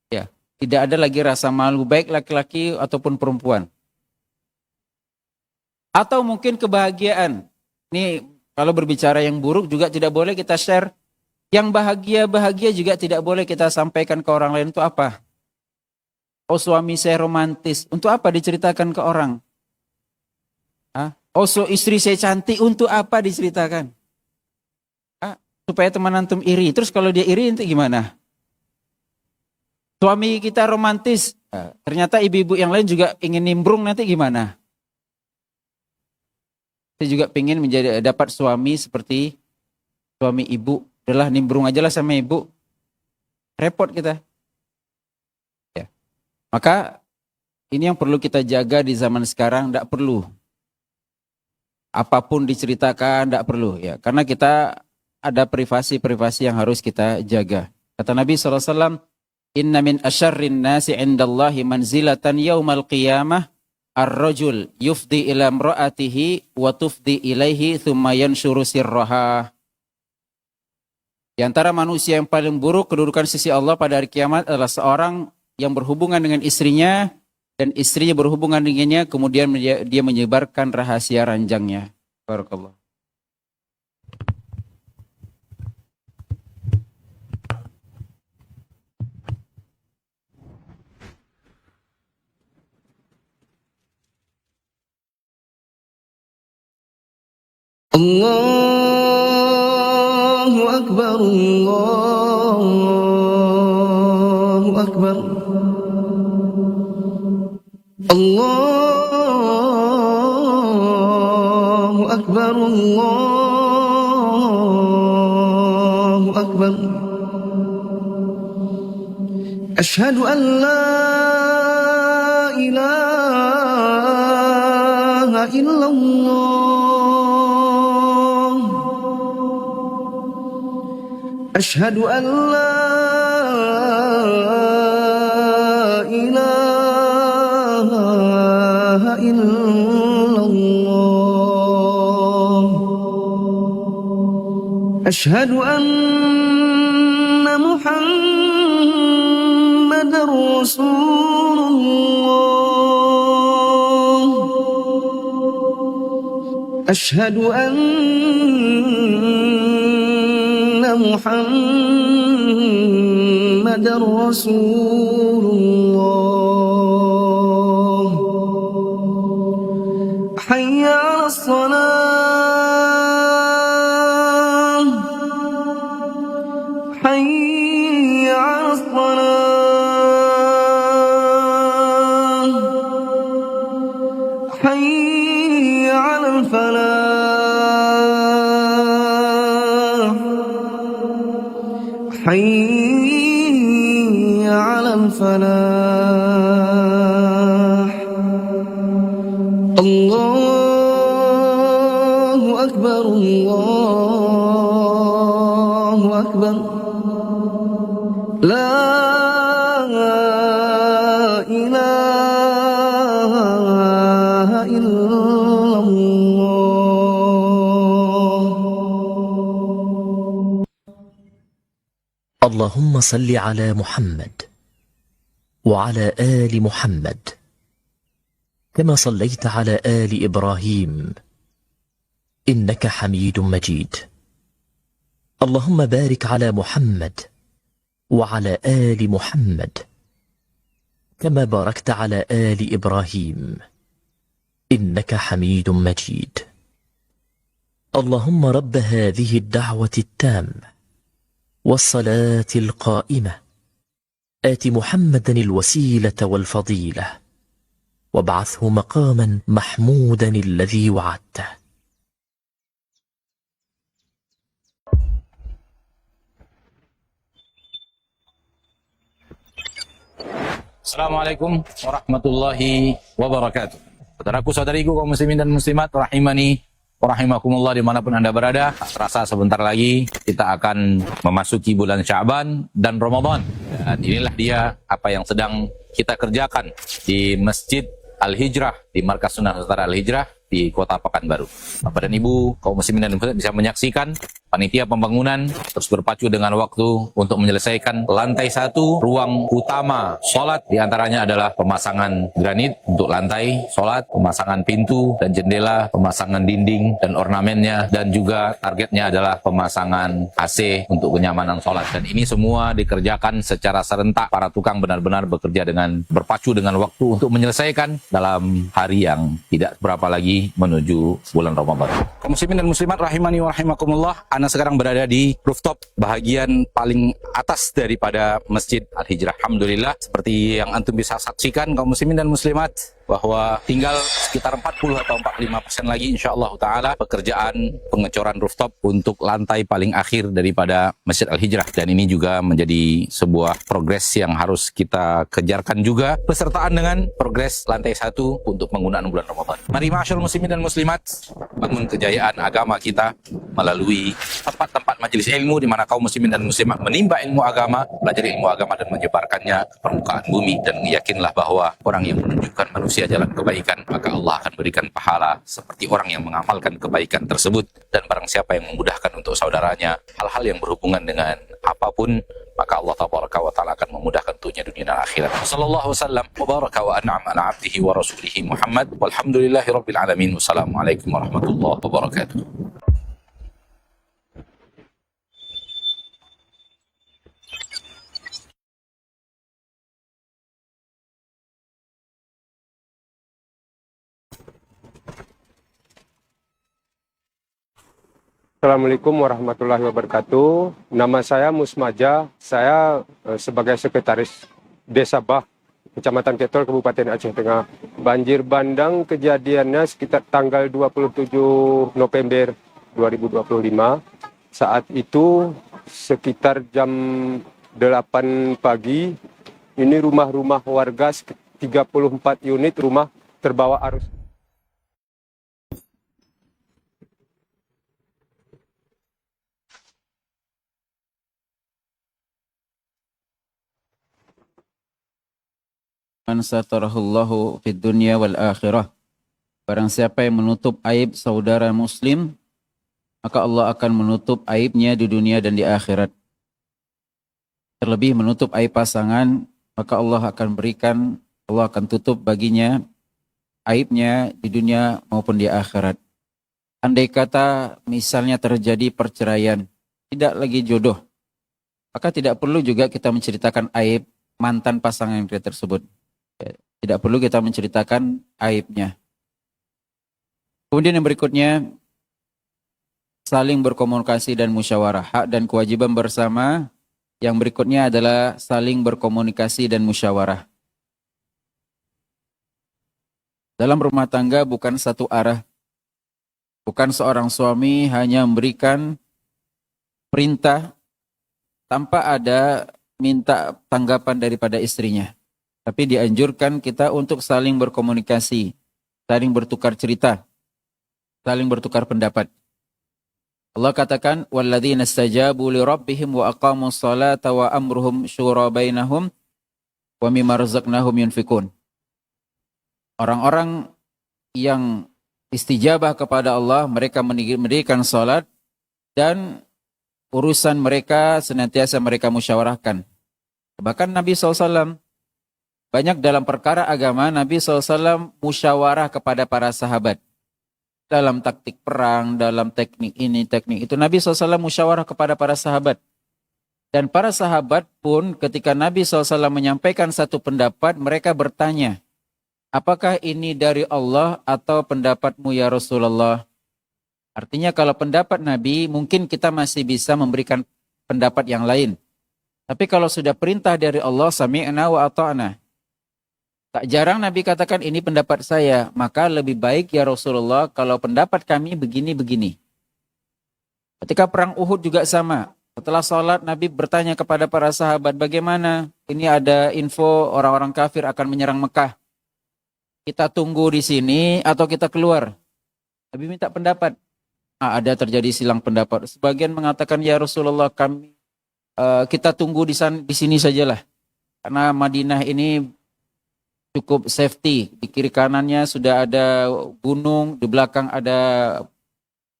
Ya, tidak ada lagi rasa malu, baik laki-laki ataupun perempuan. Atau mungkin kebahagiaan. Ini kalau berbicara yang buruk juga tidak boleh kita share. Yang bahagia-bahagia juga tidak boleh kita sampaikan ke orang lain. Itu apa? Oh, suami saya romantis. Untuk apa diceritakan ke orang? Oh, istri saya cantik. Untuk apa diceritakan? Supaya teman antum iri. Terus kalau dia iri itu gimana? Suami kita romantis. Ternyata ibu-ibu yang lain juga ingin nimbrung, nanti gimana? Saya juga ingin dapat suami seperti suami ibu. Udahlah, nimbrung aja lah sama ibu. Repot kita. Maka ini yang perlu kita jaga di zaman sekarang, tidak perlu. Apapun diceritakan, tidak perlu. Ya, karena kita ada privasi-privasi yang harus kita jaga. Kata Nabi SAW, Inna min asyarrin nasi indallahi manzilatan yawmal qiyamah ar-rajul yufdi ila imra'atihi wa tufdi ilaihi thumma yanshuru sirraha. Di antara manusia yang paling buruk kedudukan sisi Allah pada hari kiamat adalah seorang yang berhubungan dengan istrinya dan istrinya berhubungan dengannya, kemudian dia menyebarkan rahasia ranjangnya. Barakallah.
Allahu Akbar, Allahu Akbar, Allahu Akbar, Allahu Akbar. Ashhadu an la ilaha illallah. أشهد أن لا إله إلا الله. أشهد أن محمدا رسول الله. أشهد أن محمد رسول الله. حي على الصلاة، حي على الصلاة، حي على الفلاح، حي على الفلاح. الله أكبر، الله أكبر. لا إله إلا الله.
اللهم صل على محمد وعلى آل محمد كما صليت على آل إبراهيم إنك حميد مجيد. اللهم بارك على محمد وعلى آل محمد كما باركت على آل إبراهيم إنك حميد مجيد. اللهم رب هذه الدعوة التامة والصلاة القائمة آت محمدا الوسيلة والفضيلة وابعثه مقاما محمودا الذي وعدته.
Assalamualaikum warahmatullahi wabarakatuh. Saudaraku saudariku kaum muslimin dan muslimat rahimani wa rahimakumullah dimanapun Anda berada. Terasa sebentar lagi kita akan memasuki bulan Sya'ban dan Ramadan. Dan inilah dia apa yang sedang kita kerjakan di Masjid Al-Hijrah, di Markas Sunnah Nusantara Al-Hijrah di Kota Pekanbaru. Bapak dan Ibu kaum muslimin dan muslimat bisa menyaksikan panitia pembangunan terus berpacu dengan waktu untuk menyelesaikan lantai 1 ruang utama sholat. Di antaranya adalah pemasangan granit untuk lantai sholat, pemasangan pintu dan jendela, pemasangan dinding dan ornamennya, dan juga targetnya adalah pemasangan AC untuk kenyamanan sholat. Dan ini semua dikerjakan secara serentak. Para tukang benar-benar bekerja dengan berpacu dengan waktu untuk menyelesaikan dalam hari yang tidak berapa lagi menuju bulan Ramadan. Kaum muslimin dan muslimat rahimani wa rahimakumullah, Ana sekarang berada di rooftop bahagian paling atas daripada Masjid Al-Hijrah. Alhamdulillah, seperti yang antum bisa saksikan kaum muslimin dan muslimat, bahwa tinggal sekitar 40 atau 45% lagi insyaallah ta'ala pekerjaan pengecoran rooftop untuk lantai paling akhir daripada Masjid Al-Hijrah. Dan ini juga menjadi sebuah progres yang harus kita kejarkan juga besertaan dengan progres lantai 1 untuk penggunaan bulan Ramadan. Mari ma'asyarul muslimin dan muslimat, bangun kejayaan agama kita melalui tempat-tempat majelis majelis ilmu di mana kaum muslimin dan muslimat menimba ilmu agama, belajar ilmu agama dan menyebarkannya ke permukaan bumi. Dan yakinlah bahwa orang yang menunjukkan manusia jalan kebaikan, maka Allah akan berikan pahala seperti orang yang mengamalkan kebaikan tersebut. Dan barang siapa yang memudahkan untuk saudaranya hal-hal yang berhubungan dengan apapun, maka Allah tabaraka wa ta'ala akan memudahkan untuknya dunia dan akhirat. Sallallahu wasallam wa baraka wa an'am ala abdihi wa rasulihi Muhammad walhamdulillahi rabbil alamin. Wassalamualaikum warahmatullahi wabarakatuh.
Assalamualaikum warahmatullahi wabarakatuh. Nama saya Musmaja. Saya sebagai sekretaris Desa Bah, Kecamatan Ketol, Kabupaten Aceh Tengah. Banjir bandang kejadiannya sekitar tanggal 27 November 2025. Saat itu sekitar jam 8 pagi, ini rumah-rumah warga 34 unit rumah terbawa arus.
Man satarahullahu fid dunya wal akhirah. Barang siapa yang menutup aib saudara muslim, maka Allah akan menutup aibnya di dunia dan di akhirat. Terlebih menutup aib pasangan, maka Allah akan tutup baginya aibnya di dunia maupun di akhirat. Andai kata misalnya terjadi perceraian, tidak lagi jodoh, maka tidak perlu juga kita menceritakan aib mantan pasangan kita tersebut. Tidak perlu kita menceritakan aibnya. Kemudian yang berikutnya, saling berkomunikasi dan musyawarah. Hak dan kewajiban bersama. Yang berikutnya adalah saling berkomunikasi dan musyawarah. Dalam rumah tangga bukan satu arah. Bukan seorang suami hanya memberikan perintah tanpa ada minta tanggapan daripada istrinya. Tapi dianjurkan kita untuk saling berkomunikasi, saling bertukar cerita, saling bertukar pendapat. Allah katakan, وَالَّذِينَ اسْتَجَابُوا لِرَبِّهِمْ وَأَقَامُوا الصَّلَاةَ وَأَمْرُهُمْ شُورَى بَيْنَهُمْ وَمِمَّا رَزَقْنَاهُمْ يُنْفِقُونَ. Orang-orang yang istijabah kepada Allah, mereka mendirikan salat dan urusan mereka senantiasa mereka musyawarahkan. Bahkan Nabi SAW banyak dalam perkara agama, Nabi SAW musyawarah kepada para sahabat. Dalam taktik perang, dalam teknik ini, teknik itu. Nabi SAW musyawarah kepada para sahabat. Dan para sahabat pun ketika Nabi SAW menyampaikan satu pendapat, mereka bertanya, apakah ini dari Allah atau pendapatmu ya Rasulullah? Artinya kalau pendapat Nabi, mungkin kita masih bisa memberikan pendapat yang lain. Tapi kalau sudah perintah dari Allah, sami'na wa ata'na. Tak jarang Nabi katakan ini pendapat saya, maka lebih baik ya Rasulullah kalau pendapat kami begini-begini. Ketika perang Uhud juga sama. Setelah sholat Nabi bertanya kepada para sahabat, bagaimana? Ini ada info orang-orang kafir akan menyerang Mekah. Kita tunggu di sini atau kita keluar? Nabi minta pendapat. Ada terjadi silang pendapat. Sebagian mengatakan ya Rasulullah kita tunggu di sini sajalah. Karena Madinah ini cukup safety. Di kiri kanannya sudah ada gunung, di belakang ada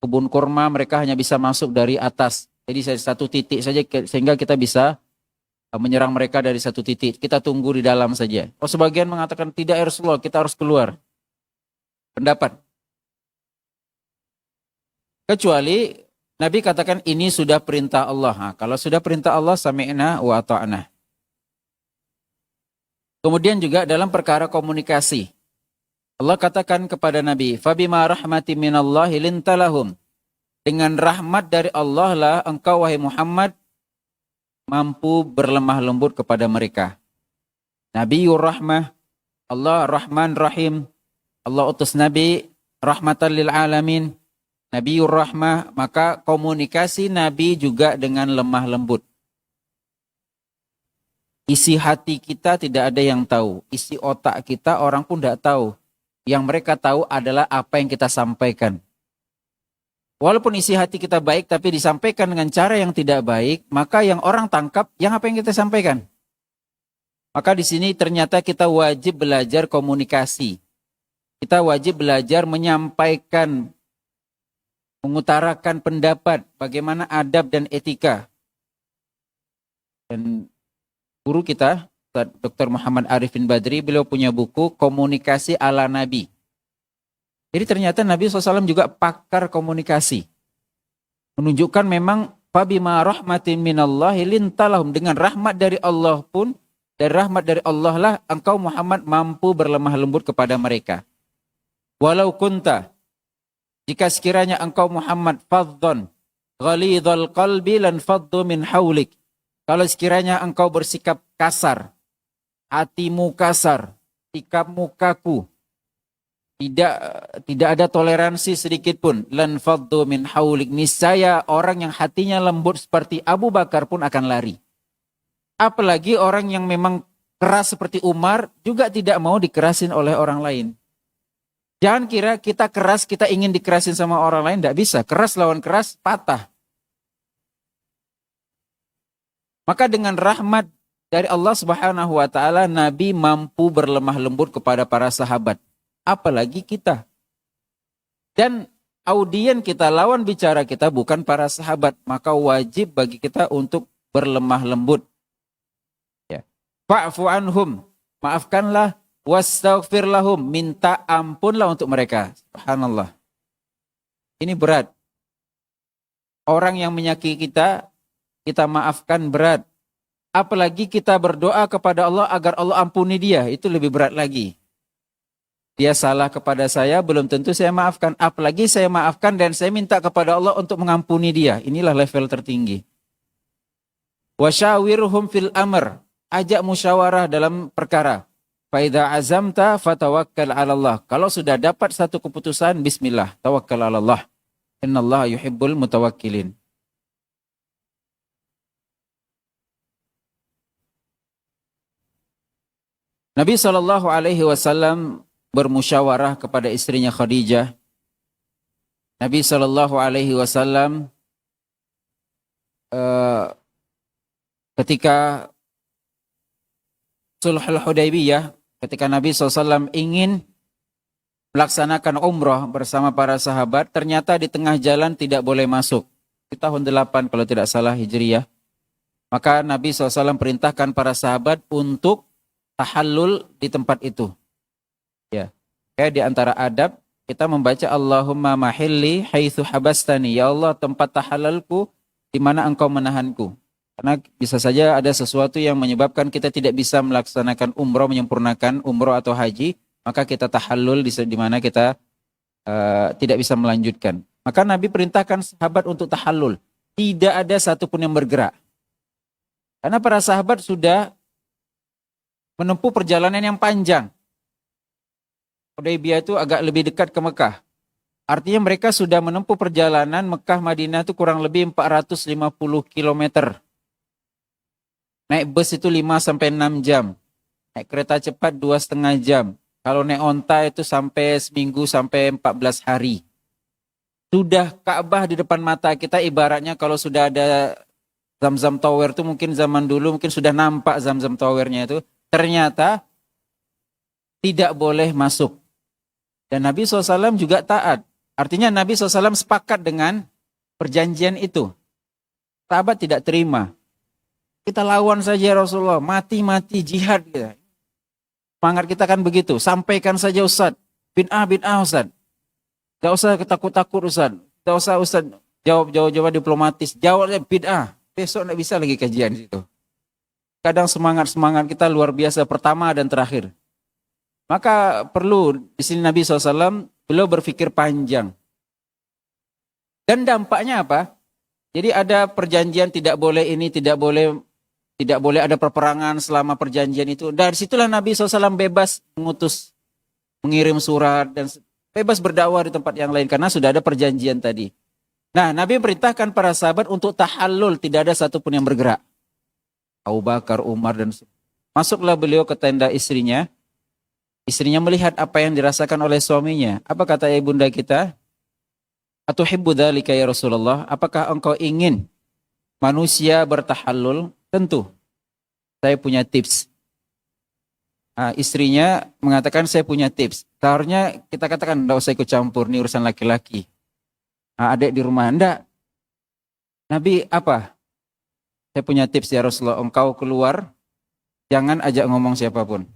kebun kurma, mereka hanya bisa masuk dari atas. Jadi satu titik saja sehingga kita bisa menyerang mereka dari satu titik. Kita tunggu di dalam saja. Sebagian mengatakan tidak ya Rasulullah, kita harus keluar. Pendapat. Kecuali Nabi katakan ini sudah perintah Allah. Kalau sudah perintah Allah, sami'na wa ata'na. Kemudian juga dalam perkara komunikasi. Allah katakan kepada Nabi, "Fabima rahmati minallahi lintalahum." Dengan rahmat dari Allah lah engkau wahai Muhammad mampu berlemah lembut kepada mereka. Nabiur rahmah, Allah Rahman Rahim. Allah utus Nabi rahmatan lil alamin. Nabiur rahmah, maka komunikasi Nabi juga dengan lemah lembut. Isi hati kita tidak ada yang tahu. Isi otak kita orang pun tidak tahu. Yang mereka tahu adalah apa yang kita sampaikan. Walaupun isi hati kita baik tapi disampaikan dengan cara yang tidak baik, maka yang orang tangkap yang apa yang kita sampaikan. Maka di sini ternyata kita wajib belajar komunikasi. Kita wajib belajar menyampaikan, mengutarakan pendapat, bagaimana adab dan etika. Dan guru kita, Dr. Muhammad Arifin Badri, beliau punya buku Komunikasi ala Nabi. Jadi ternyata Nabi SAW juga pakar komunikasi. Menunjukkan memang fabima rahmatin minallahi lintalahum, dengan rahmat dari Allah pun, dari rahmat dari Allah lah engkau Muhammad mampu berlemah lembut kepada mereka. Walau kunta, jika sekiranya engkau Muhammad faddan ghalidhal qalbi lan faddu min haulik. Kalau sekiranya engkau bersikap kasar, hatimu kasar, sikapmu kaku, tidak ada toleransi sedikit pun, lan faddu min haulik, niscaya orang yang hatinya lembut seperti Abu Bakar pun akan lari. Apalagi orang yang memang keras seperti Umar juga tidak mau dikerasin oleh orang lain. Jangan kira kita keras, kita ingin dikerasin sama orang lain, tidak bisa. Keras lawan keras, patah. Maka dengan rahmat dari Allah Subhanahu wa taala, Nabi mampu berlemah lembut kepada para sahabat, apalagi kita. Dan audien kita, lawan bicara kita bukan para sahabat, maka wajib bagi kita untuk berlemah lembut. Ya. Fa'fu anhum, maafkanlah, wastaghfir lahum, minta ampunlah untuk mereka. Subhanallah. Ini berat. Orang yang menyakiti kita maafkan berat. Apalagi kita berdoa kepada Allah agar Allah ampuni dia, itu lebih berat lagi. Dia salah kepada saya, belum tentu saya maafkan. Apalagi saya maafkan dan saya minta kepada Allah untuk mengampuni dia. Inilah level tertinggi. Wasyawirhum fil amr, ajak musyawarah dalam perkara. Faidha azamta fatawakkal 'ala Allah. Kalau sudah dapat satu keputusan, bismillah, tawakkal 'ala Allah. Innallaha yuhibbul mutawakkilin. Nabi SAW bermusyawarah kepada istrinya Khadijah. Nabi SAW ketika Sulhul Hudaybiyah, ketika Nabi SAW ingin melaksanakan umrah bersama para sahabat, ternyata di tengah jalan tidak boleh masuk. Di tahun 8 kalau tidak salah Hijriyah. Maka Nabi SAW perintahkan para sahabat untuk tahallul di tempat itu. Ya. Kayak di antara adab kita membaca Allahumma mahilli haitsu habastani. Ya Allah, tempat tahallalku di mana engkau menahanku. Karena bisa saja ada sesuatu yang menyebabkan kita tidak bisa melaksanakan umrah, menyempurnakan umrah atau haji, maka kita tahallul di mana kita tidak bisa melanjutkan. Maka Nabi perintahkan sahabat untuk tahallul. Tidak ada satupun yang bergerak. Karena para sahabat sudah menempuh perjalanan yang panjang. Hudaybiyah itu agak lebih dekat ke Mekah. Artinya mereka sudah menempuh perjalanan Mekah Madinah itu kurang lebih 450 km. Naik bus itu 5-6 jam. Naik kereta cepat 2,5 jam. Kalau naik onta itu sampai seminggu sampai 14 hari. Sudah Ka'bah di depan mata kita, ibaratnya kalau sudah ada Zamzam Tower itu mungkin zaman dulu mungkin sudah nampak Zamzam Towernya itu. Ternyata tidak boleh masuk. Dan Nabi SAW juga taat. Artinya Nabi SAW sepakat dengan perjanjian itu. Sahabat tidak terima. Kita lawan saja Rasulullah, mati-mati jihad. Semangat kita kan begitu. Sampaikan saja Ustaz. Bid'ah Ustaz. Gak usah takut-takut Ustaz. Gak usah Ustaz jawab diplomatis. Jawabnya bid'ah. Besok tidak bisa lagi kajian di situ. Kadang semangat kita luar biasa, pertama dan terakhir. Maka perlu di sini Nabi SAW beliau berpikir panjang. Dan dampaknya apa? Jadi ada perjanjian tidak boleh ini, tidak boleh ada peperangan selama perjanjian itu. Dari situlah Nabi SAW bebas mengirim surat dan bebas berdakwah di tempat yang lain karena sudah ada perjanjian tadi. Nah, Nabi perintahkan para sahabat untuk tahallul, tidak ada satupun yang bergerak. Abu Bakar, Umar, dan masuklah beliau ke tenda istrinya. Istrinya melihat apa yang dirasakan oleh suaminya. Apa kata ibunda kita? Atuhibbu dzalika ya Rasulullah? Apakah engkau ingin manusia bertahallul? Tentu. Saya punya tips. Istrinya mengatakan saya punya tips. Seharusnya kita katakan enggak usah ikut campur, ini urusan laki-laki. Adik di rumah, enggak. Nabi apa? Saya punya tips ya Rasulullah, engkau keluar, jangan ajak ngomong siapapun.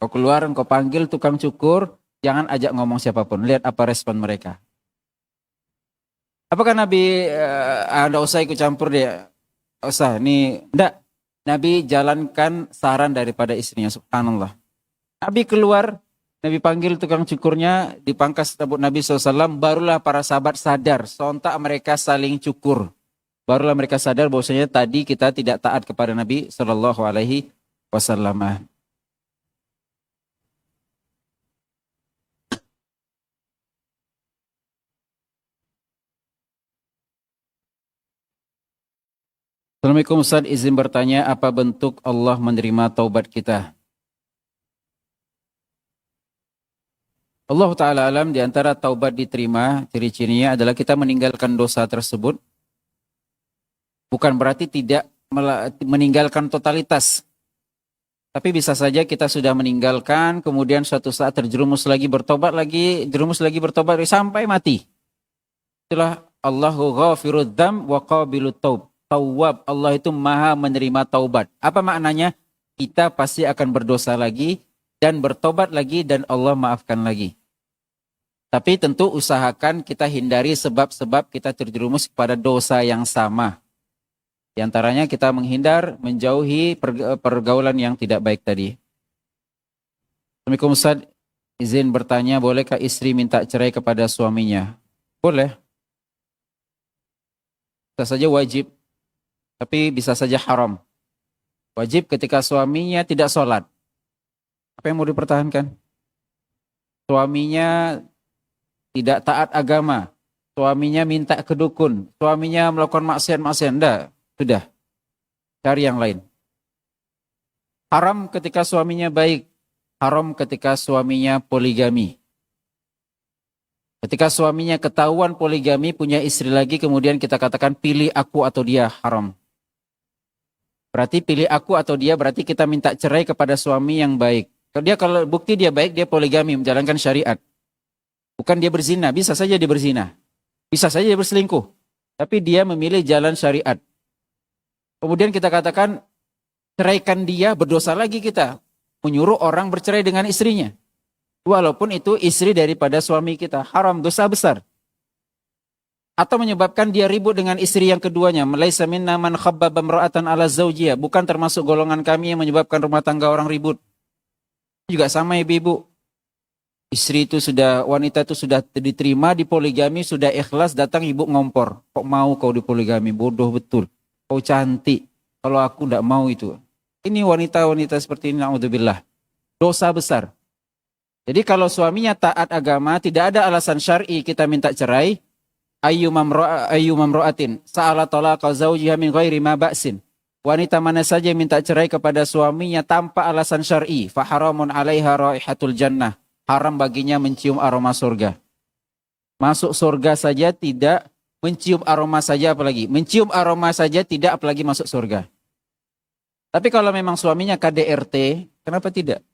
Kau keluar, engkau panggil tukang cukur, jangan ajak ngomong siapapun. Lihat apa respon mereka. Apakah Nabi, enggak usah ikut campur dia? Enggak usah, ini, enggak. Nabi jalankan saran daripada istrinya, subhanallah. Nabi keluar, Nabi panggil tukang cukurnya, dipangkas rambut Nabi SAW, barulah para sahabat sadar, sontak mereka saling cukur. Barulah mereka sadar bahwasanya tadi kita tidak taat kepada Nabi SAW. Assalamualaikum Ustaz, izin bertanya apa bentuk Allah menerima taubat kita? Allah Ta'ala alam, di antara taubat diterima, ciri-cirinya adalah kita meninggalkan dosa tersebut. Bukan berarti tidak meninggalkan totalitas. Tapi bisa saja kita sudah meninggalkan, kemudian suatu saat terjerumus lagi bertobat lagi, sampai mati. Itulah Allahu ghafirud dzam wa qabilut taub. Tawwab, Allah itu maha menerima taubat. Apa maknanya? Kita pasti akan berdosa lagi dan bertobat lagi dan Allah maafkan lagi. Tapi tentu usahakan kita hindari sebab-sebab kita terjerumus kepada dosa yang sama. Di antaranya kita menghindar, menjauhi pergaulan yang tidak baik tadi. Assalamualaikum Ustaz, izin bertanya, bolehkah istri minta cerai kepada suaminya? Boleh. Bisa saja wajib. Tapi bisa saja haram. Wajib ketika suaminya tidak sholat. Apa yang mau dipertahankan? Suaminya tidak taat agama. Suaminya minta ke dukun. Suaminya melakukan maksiat-maksiat. Enggak, sudah. Cari yang lain. Haram ketika suaminya baik. Haram ketika suaminya poligami. Ketika suaminya ketahuan poligami, punya istri lagi, kemudian kita katakan pilih aku atau dia, haram. Berarti pilih aku atau dia, berarti kita minta cerai kepada suami yang baik. Kalau bukti dia baik, dia poligami, menjalankan syariat. Bukan dia berzina, bisa saja dia berzina. Bisa saja dia berselingkuh. Tapi dia memilih jalan syariat. Kemudian kita katakan, ceraikan dia, berdosa lagi kita. Menyuruh orang bercerai dengan istrinya. Walaupun itu istri daripada suami kita. Haram, dosa besar. Atau menyebabkan dia ribut dengan istri yang keduanya. Laisa minna man khabbaba imra'atan ala zawjiyah. Bukan termasuk golongan kami yang menyebabkan rumah tangga orang ribut. Juga sama ibu-ibu. Wanita itu sudah diterima di poligami, sudah ikhlas, datang ibu ngompor. Kok mau kau di poligami? Bodoh betul. Kau cantik. Kalau aku tidak mau itu. Ini wanita-wanita seperti ini, na'udzubillah. Dosa besar. Jadi kalau suaminya taat agama, tidak ada alasan syar'i kita minta cerai. Ayyumamro'atin sa'ala talaqa zawjiha min ghairi ma ba'sin. Wanita mana saja minta cerai kepada suaminya tanpa alasan syar'i, fa haramun 'alaiha raihatul jannah. Haram baginya mencium aroma surga. Masuk surga saja tidak, mencium aroma saja apalagi. Mencium aroma saja tidak, apalagi masuk surga. Tapi kalau memang suaminya KDRT, kenapa tidak?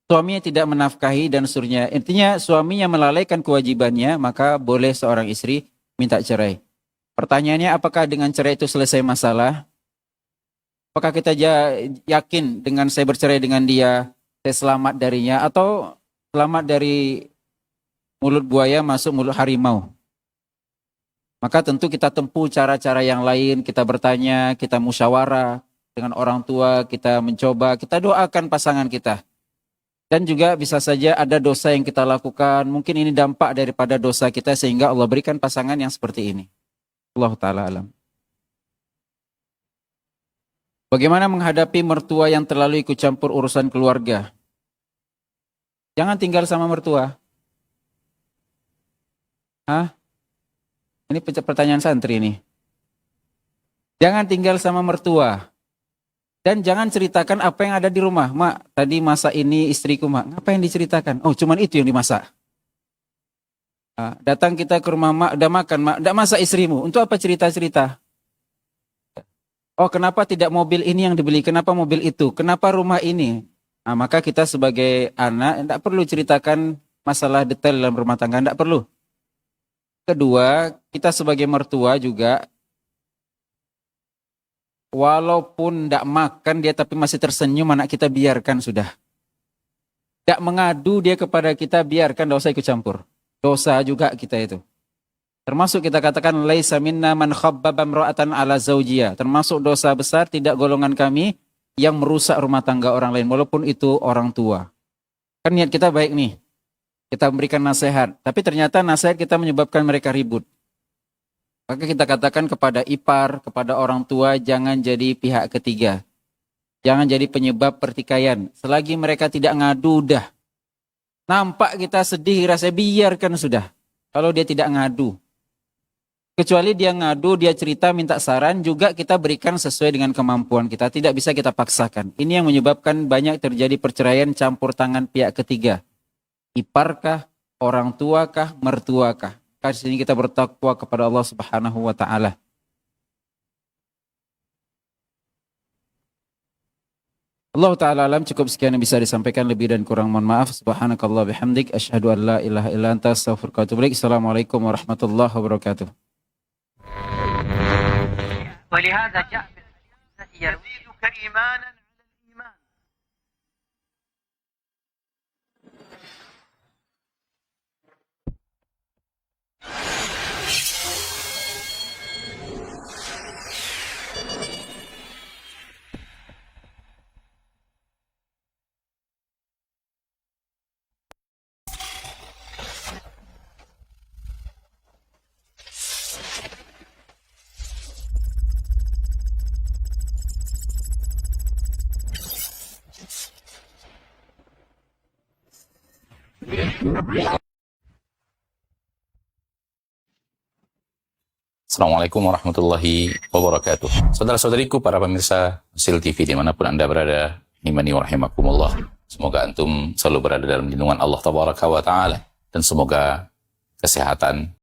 Suaminya tidak menafkahi dan seterusnya. Intinya suaminya melalaikan kewajibannya, maka boleh seorang istri minta cerai. Pertanyaannya, apakah dengan cerai itu selesai masalah? Apakah kita yakin dengan saya bercerai dengan dia, saya selamat darinya, atau selamat dari mulut buaya masuk mulut harimau? Maka tentu kita tempuh cara-cara yang lain, kita bertanya, kita musyawarah dengan orang tua, kita mencoba, kita doakan pasangan kita. Dan juga bisa saja ada dosa yang kita lakukan. Mungkin ini dampak daripada dosa kita sehingga Allah berikan pasangan yang seperti ini. Allah Ta'ala alam. Bagaimana menghadapi mertua yang terlalu ikut campur urusan keluarga? Jangan tinggal sama mertua. Ini pertanyaan santri ini. Jangan tinggal sama mertua. Dan jangan ceritakan apa yang ada di rumah. Mak, tadi masak ini istriku, mak. Apa yang diceritakan? Oh, cuman itu yang dimasak. Datang kita ke rumah mak, udah makan, mak, udah masak istrimu. Untuk apa cerita-cerita? Oh, kenapa tidak mobil ini yang dibeli? Kenapa mobil itu? Kenapa rumah ini? Maka kita sebagai anak tidak perlu ceritakan masalah detail dalam rumah tangga, tidak perlu. Kedua, kita sebagai mertua juga, walaupun tidak makan dia tapi masih tersenyum, anak kita biarkan sudah. Tidak mengadu dia kepada kita, biarkan, tidak usah ikut campur. Dosa juga kita itu. Termasuk kita katakan laisa minna man khabbaba imra'atan ala zaujiyah. Termasuk dosa besar, tidak golongan kami yang merusak rumah tangga orang lain walaupun itu orang tua. Kan niat kita baik nih. Kita memberikan nasihat, tapi ternyata nasihat kita menyebabkan mereka ribut. Maka kita katakan kepada ipar, kepada orang tua, jangan jadi pihak ketiga. Jangan jadi penyebab pertikaian. Selagi mereka tidak ngadu, udah. Nampak kita sedih, rasa biarkan sudah. Kalau dia tidak ngadu. Kecuali dia ngadu, dia cerita, minta saran, juga kita berikan sesuai dengan kemampuan kita. Tidak bisa kita paksakan. Ini yang menyebabkan banyak terjadi perceraian campur tangan pihak ketiga. Iparkah, orang tuakah, mertuakah. Di sini kita bertakwa kepada Allah Subhanahu wa taala. Allah taala alam, cukup sekian yang bisa disampaikan, lebih dan kurang mohon maaf. Subhanakallah bihamdik, asyhadu an la ilaha illa anta, astaghfiruka wa atubu ilaik. Assalamualaikum warahmatullahi wabarakatuh.
ولهذا جاء يزيدك إيمانا على الإيمان.
Assalamualaikum warahmatullahi wabarakatuh. Saudara-saudariku, para pemirsa Sil TV dimanapun Anda berada, imani wa rahimakumullah. Semoga antum selalu berada dalam lindungan Allah Tabaraka wa Ta'ala. Dan semoga kesehatan